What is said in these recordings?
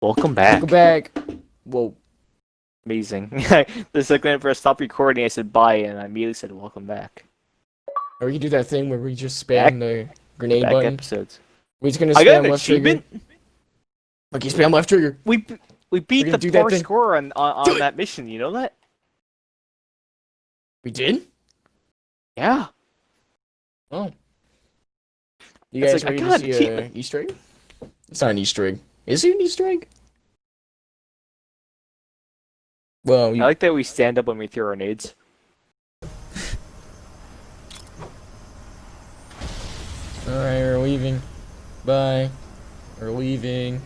Welcome Welcome back. back. Whoa. Amazing. The second for stop recording, I said bye, and I immediately said welcome back. Or we can do that thing where we just Back, spam the grenade back button. episodes. We're just gonna I got an spam left trigger. achievement. Okay, spam left trigger. We we We're beat gonna the do that poor thing. score on Do on it! that mission. You know that? We did? Yeah. Oh. You It's guys like I ready to got an see achievement. a Easter egg? It's not an Easter egg. Is it an Easter egg? Well, I we... like that we stand up when we throw grenades. Alright, we're leaving. Bye. We're leaving.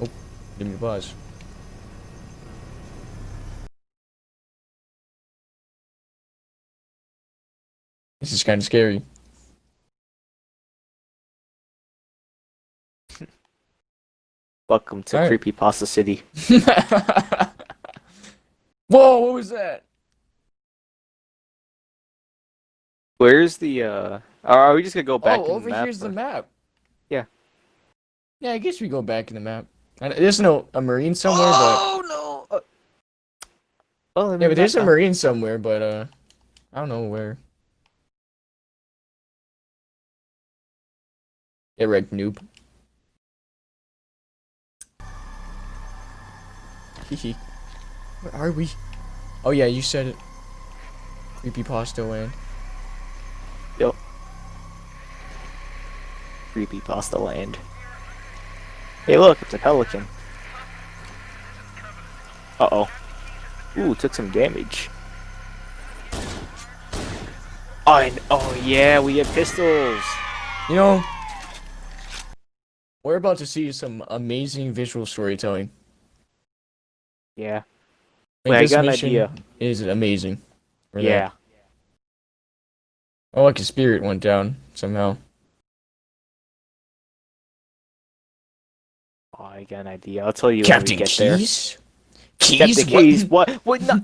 Oh, give me a pause. This is kind of scary. Welcome to All right. Creepypasta City. Whoa, what was that? Where's the Are we just gonna go back Oh, in the over map? here's the Or... map. Yeah. Yeah, I guess we go back in the map. There's no a marine somewhere, Oh no! Well, I yeah, mean, but there's a that, marine somewhere, but I don't know where. Get wrecked, noob. Hehe. Where are we? Oh yeah, you said it. Creepypasta land. Yep. Creepypasta land. Hey, look, it's a pelican. Uh-oh. Ooh, took some damage. Oh yeah, we have pistols. You know, we're about to see some amazing visual storytelling. Yeah. Like, Wait, I this got an mission idea. is amazing. For that. Yeah. Oh, like a spirit went down somehow. Oh, I got an idea. I'll tell you when we Captain get there. Keys? Captain Keys? Keys, what? What? Not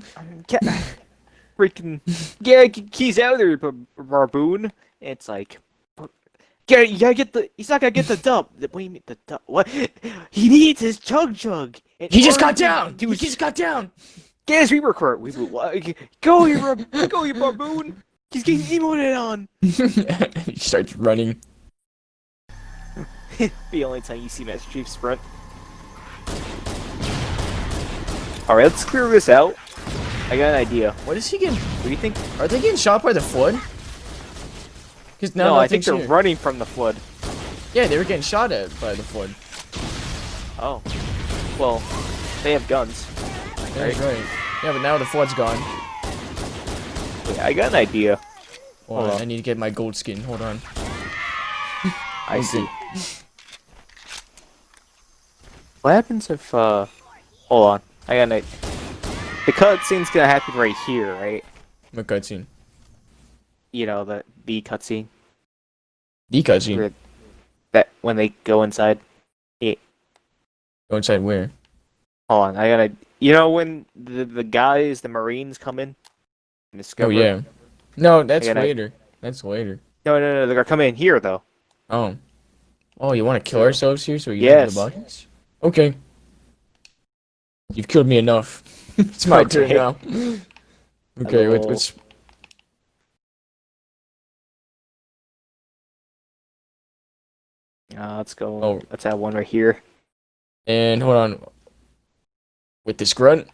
freaking get Keys out of there, Barboon. It's like, yeah, you gotta get the. He's not gonna get the dub. What do you mean the dub? What? He needs his chug. He just got down! He just got down! Get his Reaper Court. Go, you Barboon. He's getting emoted on. He starts running. The only time you see Master Chief sprint. Alright, let's clear this out. I got an idea. What is he getting? What do you think? Are they getting shot by the flood? Because now No, I think nothing's they're here. running from the flood. Yeah, they were getting shot at by the flood. Oh. Well, they have guns. That's right. Yeah, but now the flood's gone. Wait, I got an idea. Hold Hold on, on. I need to get my gold skin. Hold on. I Okay. see. What happens if, hold on. I got an idea. The cutscene's gonna happen right here, right? What cutscene? You know, the cutscene. The cutscene. Where- That, when they go inside. Yeah. Go inside where? Hold on, I gotta. You know when the guys, the Marines come in and discover. Oh, yeah. No, that's gotta- later. That's later. No, they're gonna come in here though. Oh. Oh, you want to kill ourselves here so we can Yes. have the bodies? Okay. You've killed me enough. It's my turn Okay. now. Okay, Hello. let's... Let's go. Oh. Let's have one right here. And hold on. With this grunt.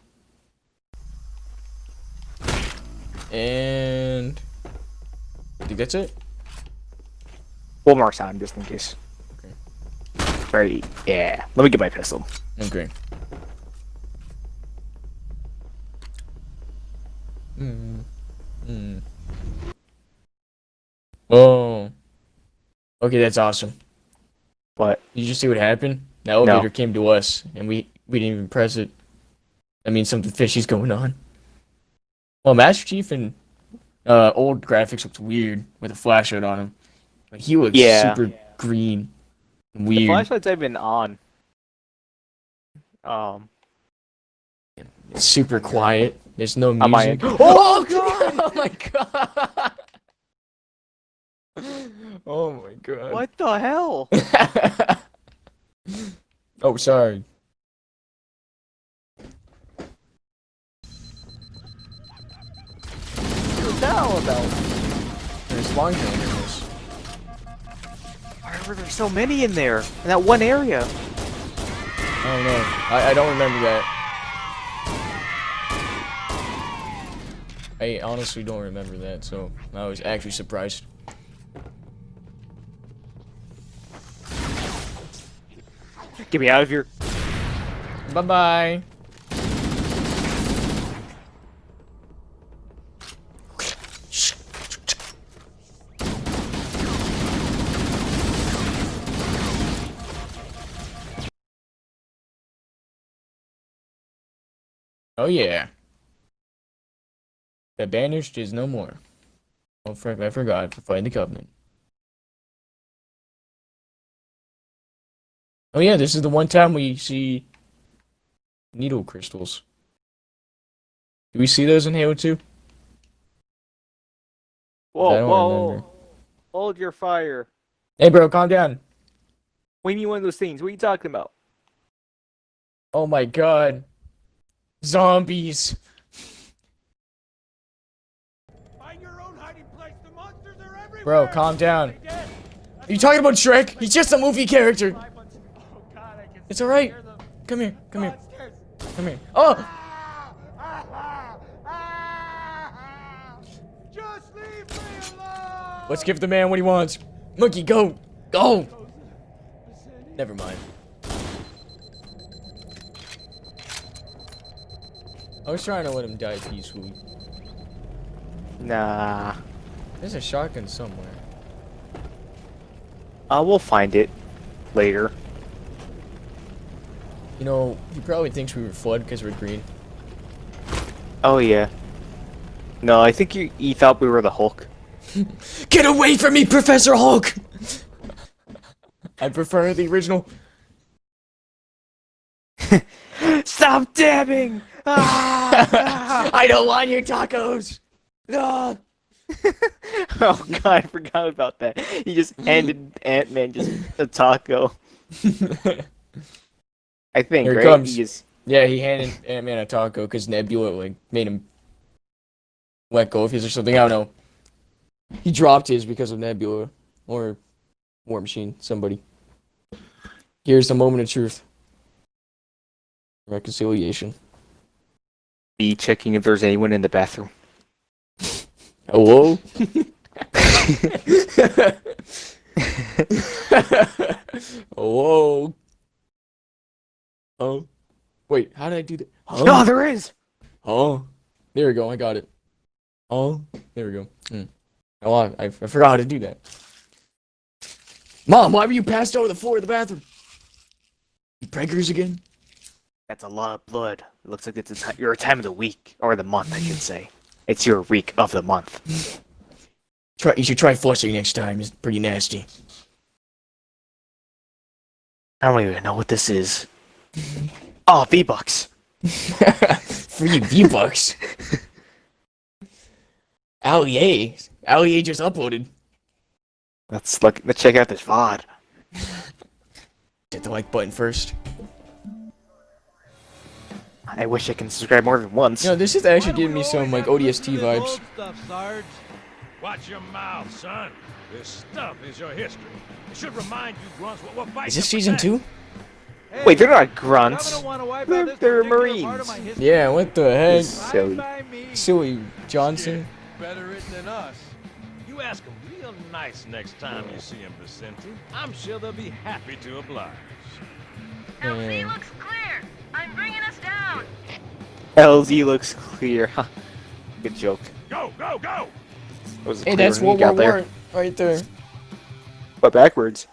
And... I think that's it. One more time, just in case. Okay. Ready? Yeah. Let me get my pistol. Okay. Hmm. Hmm. Oh. Okay, that's awesome. What? Did you see what happened? The elevator came to us, and we didn't even press it. That means something fishy's going on. Well, Master Chief and old graphics looked weird with a flashlight on him, but he looks Yeah. super green, and The weird. flashlights I've been on. It's super quiet. There's no On my music. end. Oh god! Oh my god! Oh my god. What the hell? Oh, sorry. What's that all about? There's long term in this. Why were there so many in there? In that one area? I don't know. I don't remember that. I honestly don't remember that, so I was actually surprised. Get me out of here. Bye-bye. Oh yeah. The banished is no more. Oh, I forgot for fighting the Covenant. Oh yeah, this is the one time we see needle crystals. Do we see those in Halo 2? Whoa, I don't whoa. remember. Hold your fire. Hey bro, calm down. What do you mean one of those things? What are you talking about? Oh my god. Zombies. Find your own hiding place. The monsters are everywhere. Bro, calm down. Are you talking about Shrek? He's just a movie character. Oh God, I can It's alright. hear them. Come here, come here, Monsters. come here. Oh! Just leave me alone. Let's give the man what he wants. Monkey, go! Go! Never mind. I was trying to let him die peacefully. Nah. There's a shotgun somewhere. We'll find it later. You know, he probably thinks we were Flood because we're green. Oh yeah. No, I think he thought we were the Hulk. Get away from me, Professor Hulk! I prefer the original. Stop dabbing! Ah! I don't want your tacos! No! Oh god, I forgot about that. He just handed Ant-Man just a taco. I think, Here it right? comes. He just... Yeah, he handed Ant-Man a taco because Nebula like made him let go of his or something. I don't know. He dropped his because of Nebula or War Machine. Somebody. Here's the moment of truth. Reconciliation. be checking if there's anyone in the bathroom. Hello? Hello? Oh. Wait, how did I do that? Huh? No, there is! Oh. There we go, I got it. Oh. There we go. Oh, I forgot how to do that. Mom, why were you passed over the floor of the bathroom? You preggers again? That's a lot of blood. It looks like it's your time of the week. Or the month, I should say. It's your week of the month. You should try flushing next time. It's pretty nasty. I don't even know what this is. Oh, V-Bucks. Free V-Bucks. Allie just uploaded. Let's check out this VOD. Hit the like button first. I wish I can subscribe more than once. You know, this is actually giving me some like ODST vibes. Watch your mouth, son. This stuff is your history. It should remind you grunts what we're fighting. Is this season 2? Wait, they're not grunts. They're Marines. Yeah, what the heck? Silly. Silly Johnson. Better written than us. You ask them real nice next time you see him, Vicente. I'm sure they'll be happy to oblige. LZ Yeah. looks clear. I'm bringing us down. LZ looks clear. Huh. Good joke. Go, go, go! Was it Hey, clear that's when World you War got there? War right there. But backwards.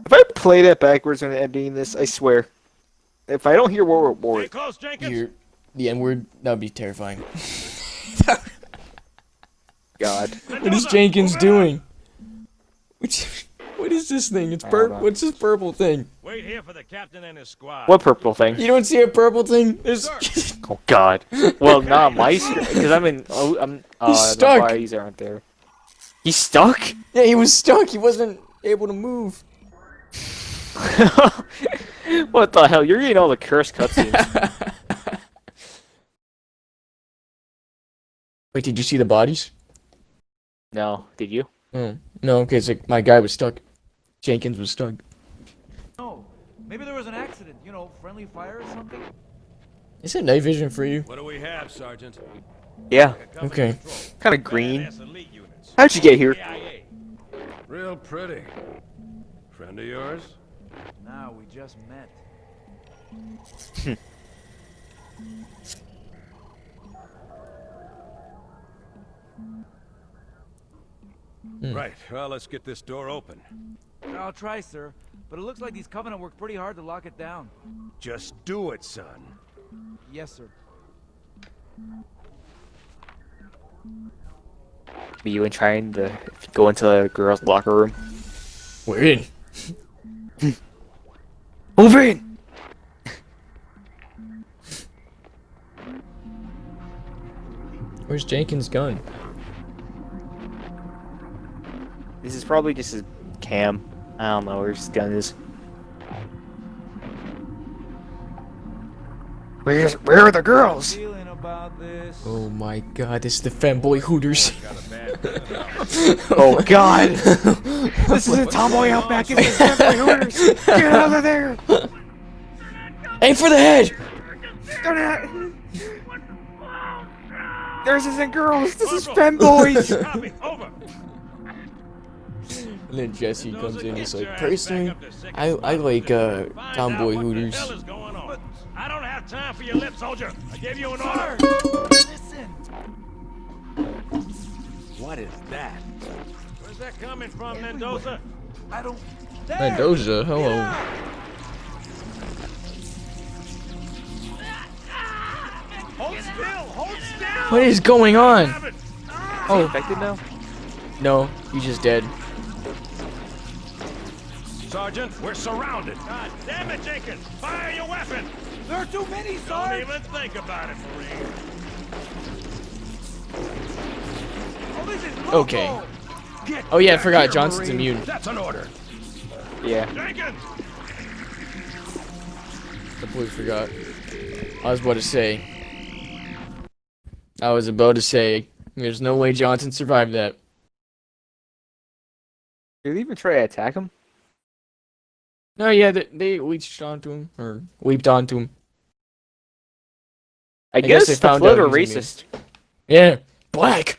If I play that backwards when editing this, I swear. If I don't hear World War Stay close, Jenkins. You're the N-word. That would be terrifying. God. What is Jenkins doing? What is this thing? It's I don't purple. know. What's this purple thing? Wait here for the captain and his squad. What purple thing? You don't see a purple thing? There's Oh God. Well, not my screen, because I'm in. I'm. He's The stuck. bodies aren't there. He's stuck? Yeah, he was stuck. He wasn't able to move. What the hell? You're getting all the cursed cutscenes. Wait, did you see the bodies? No, did you? Oh, no, okay, it's like my guy was stuck. Jenkins was stuck. No, maybe there was an accident. You know, friendly fire or something. Is it night vision for you? What do we have, Sergeant? Yeah, Okay. kind of green. Badass elite units. How'd you get here? AIA. Real pretty. Friend of yours? Nah, we just met. Right. Well, let's get this door open. I'll try, sir. But it looks like these Covenant worked pretty hard to lock it down. Just do it, son. Yes, sir. Be you and trying to go into the girls' locker room. We're in. Move in! Where's Jenkins' gun? This is probably just a cam. I don't know where his gun is. Where are the girls? Feeling about this. Oh my god, this is the femboy Hooters. Got a bad Oh god! This is a tomboy outback. This is Fanboy Hooters. Get out of there! Aim for the head! There's isn't girls. This is femboys. Copy. Over. And then Jesse comes in, he's Get your like, ass personally, back up to second I like Find tomboy out what Hooters. the hell is going on. I don't have time for your lip, soldier. I gave you an order. Listen. What is that? Where's that coming from, Mendoza? I don't. There. Mendoza, hello. Hold still. Hold still. What is going on? Have it. Oh, infected now? No, he's just dead. Sergeant, we're surrounded. God damn it, Jenkins! Fire your weapon! There are too many, Don't Sarge. even think about it, Marine. Oh, this is Okay. local. Get Oh yeah, I back forgot, here, Johnson's Marine. immune. That's an order. Yeah. Jenkins! Completely forgot. I was about to say. There's no way Johnson survived that. Did they even try to attack him? No, yeah, they leached onto him, or leaped onto him. I guess guess they the found flood out are he's immune. racist. Yeah, black!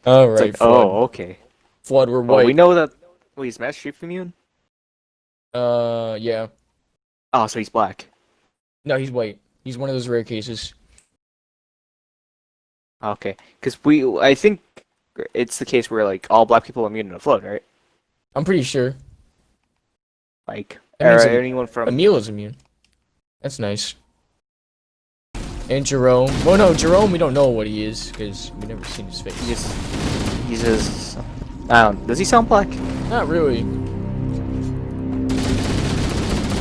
Alright, It's like, Flood. oh, okay. Flood, we're Well, white. we know that. Wait, is Master Chief immune? Yeah. Oh, so he's black. No, he's white. He's one of those rare cases. Okay, because I think it's the case where like all black people are immune to the flood, right? I'm pretty sure. Like, That means or Em- anyone from Emil is immune. That's nice. And Jerome. Well, no, Jerome, we don't know what he is, because we've never seen his face. he's just I don't. Does he sound black? Not really. I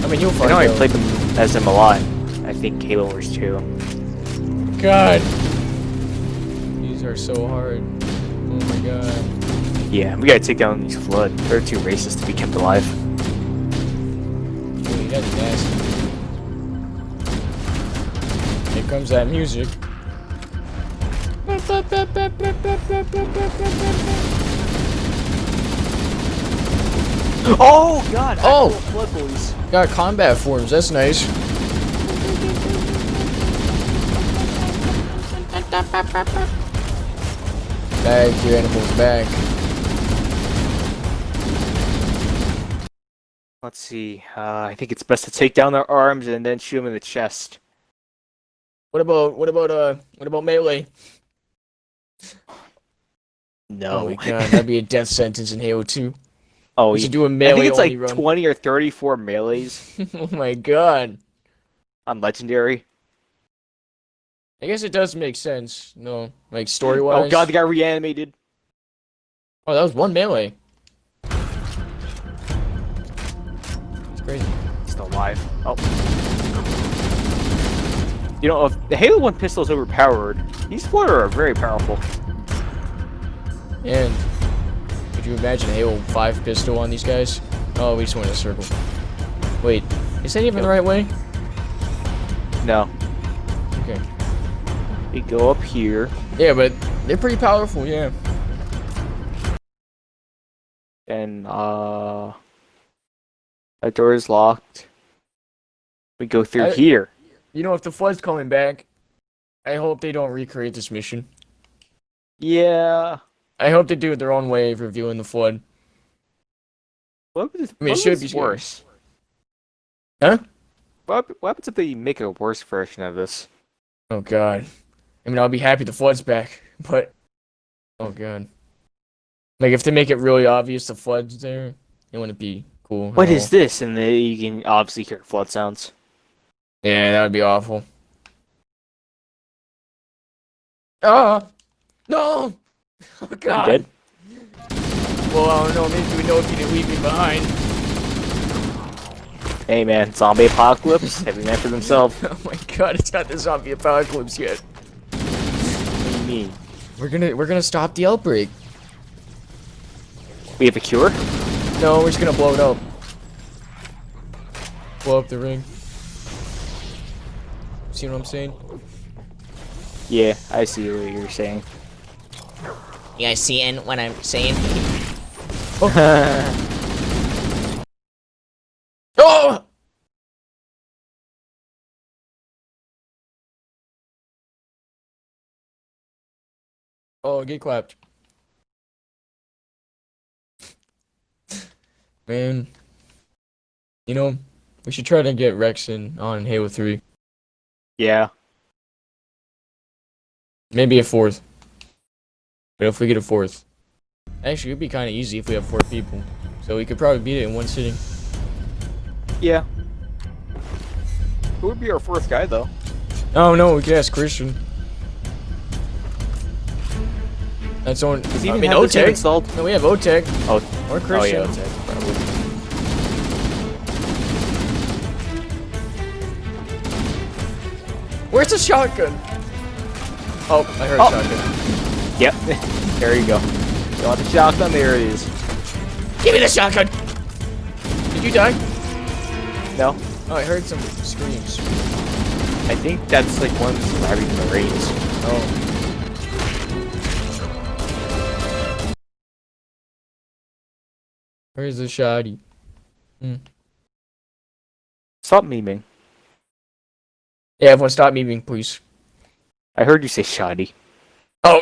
mean, you'll I find know I out. played him as him a lot. I think Halo Wars 2. God. These are so hard. Oh my god. Yeah, we gotta take down these flood. They're too racist to be kept alive. Wait, that's nasty. Here comes that music. Oh god! Oh! actual flood boys. Got combat forms, that's nice. Back, your animal's back. Let's see. I think it's best to take down their arms and then shoot them in the chest. What about melee? No. Oh my god, that'd be a death sentence in Halo 2. Oh, We yeah. should do a I melee think it's only like run. 20 or 34 melees Oh my god. on Legendary. I guess it does make sense. No, like story-wise. Oh god, they got reanimated. Oh, that was one melee. It's crazy. Still alive. Oh. You know, if the Halo 1 pistol is overpowered, these four are very powerful. And could you imagine a Halo 5 pistol on these guys? Oh, we just went in a circle. Wait, is that even the right way? No. Okay. We go up here. Yeah, but they're pretty powerful, yeah. And, that door is locked. We go through here. You know, if the Flood's coming back, I hope they don't recreate this mission. Yeah. I hope they do it their own way of reviewing the Flood. What it should be worse? Huh? What happens if they make a worse version of this? Oh, God. I mean, I'll be happy the Flood's back, but... Oh, God. Like, if they make it really obvious the Flood's there, it wouldn't be cool. What is this? And then you can obviously hear flood sounds. Yeah, that would be awful. Ah! No! Oh, God. You dead? Well, I don't know. Maybe we know if you didn't leave me behind. Hey, man. Zombie apocalypse? Every man for themselves. Oh, my God. It's not the zombie apocalypse yet. What do you mean? We're gonna stop the outbreak. We have a cure? No, we're just gonna blow it up. Blow up the ring. See what I'm saying? Yeah, I see what you're saying. You guys seeing what I'm saying? Oh! Oh, get clapped. Man. You know, we should try to get Rexon on Halo 3. Yeah. Maybe a fourth. But if we get a fourth. Actually, it'd be kind of easy if we have 4 people. So we could probably beat it in one sitting. Yeah. Who would be our fourth guy, though? Oh no, we could ask Christian. That's on. Does he I even mean, have this game Oteg. installed? No, we have Oteg. Oh, Or Christian. Oh, yeah, Oteg, probably. Where's the shotgun? Oh, I heard Oh. shotgun. Yep. There you go. You want the shotgun? There it is. Give me the shotgun! Did you die? No? Oh, I heard some screams. I think that's like one surviving the raids. Oh. Where's the shotty? Stop memeing. Yeah, everyone stop memeing, please. I heard you say shoddy. Oh.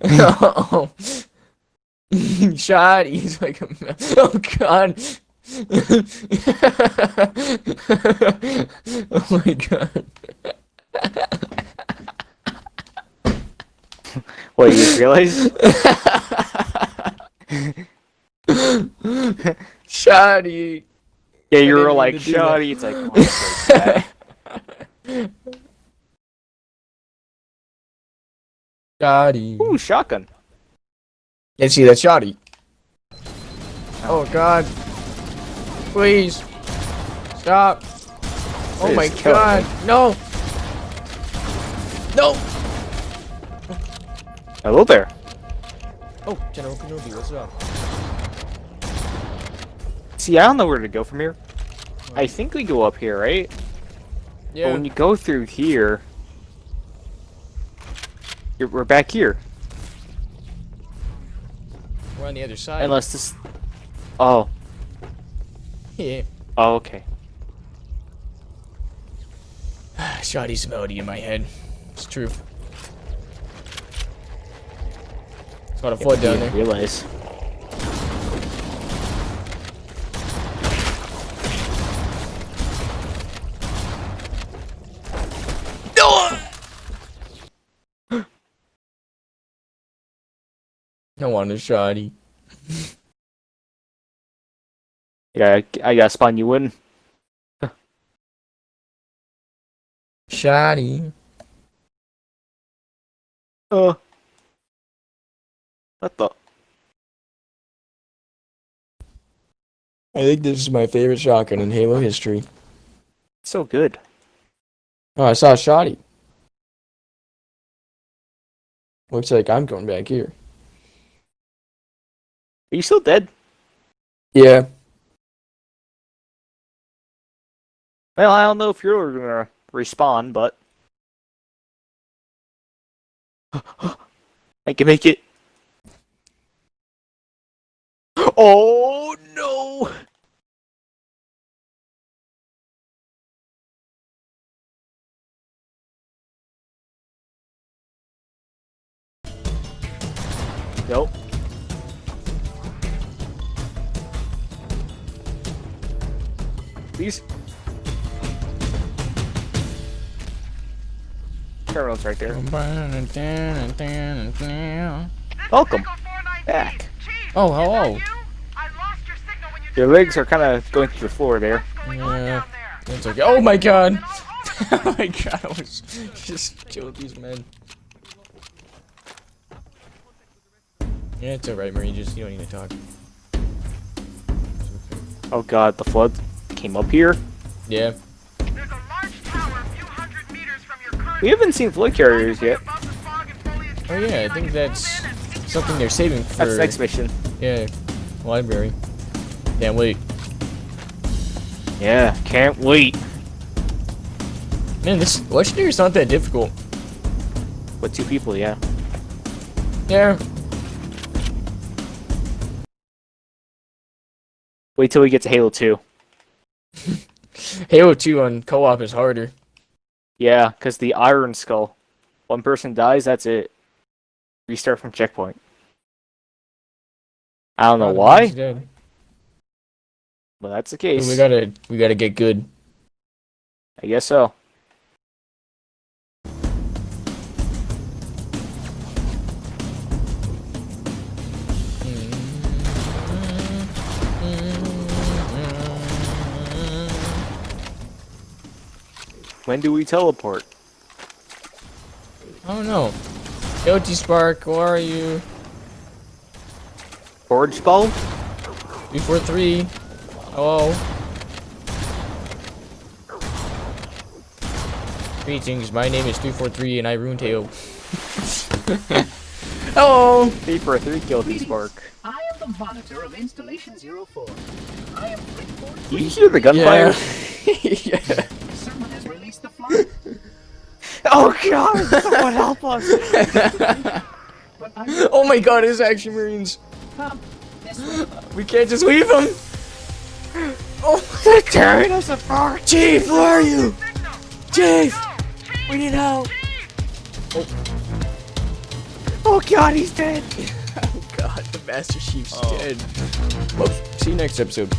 Oh. Shotty. He's like a... Oh, God. Oh, my God. What, you just realized? Shoddy. Yeah, you were didn't like, mean to do that. shoddy. It's like, oh, it's like that. Shoddy. Ooh, shotgun. Yeah, see, that's shoddy. Oh, God. Please. Stop. Oh, Please my kill God. me. No. No. Hello there. Oh, General Kenobi, what's up? See, I don't know where to go from here. I think we go up here, right? But Yeah. when you go through here, we're back here. We're on the other side. Unless this... Oh. Yeah. Oh, okay. Shoddy's melody in my head. It's true. It's got a flood down there. Realize. I want a shoddy. Yeah, I gotta spawn you in. Shoddy. What the? I think this is my favorite shotgun in Halo history. So good. Oh, I saw a shotty. Looks like I'm going back here. Are you still dead? Yeah. Well, I don't know if you're gonna respawn, but I can make it. Oh no! Nope. Please. Terminal's right there. Welcome back. Oh, hello. Your legs are kind of going through the floor there. Yeah. It's okay. Oh my god! Oh my god, I was just killed these men. Yeah, it's alright, Marie, just you don't need to talk. Oh god, the flood came up here. Yeah. There's a large tower a few hundred meters from your current We haven't seen flood carriers yet. Oh yeah, I think that's something they're saving for. That's the next mission. Yeah, library. Can't wait. Yeah, can't wait. Man, this legendary is not that difficult. With 2 people, yeah. Yeah. Wait till we get to Halo 2. Halo 2 on co-op is harder. Yeah, because the Iron Skull. One person dies, that's it. Restart from checkpoint. I don't know why, Dead. but that's the case. We gotta get good. I guess so. When do we teleport? I don't know. Yo, T-Spark, where are you? Forge ball? 343. Hello. Greetings, my name is 343 and I ruined Halo. Hello! 3 for a 3 kill Spark. I am the monitor of Installation 04. I am Rickford. You hear the gunfire? Yeah. Someone has released the fly. Oh god! Someone help us! But I Oh my god, it's Action Marines. come this way. We can't just leave them. Oh, They're tearing us apart! Chief, where are you? Chief, we need help. Oh god, he's dead! Oh god, the Master Chief's dead. Well, see you next episode.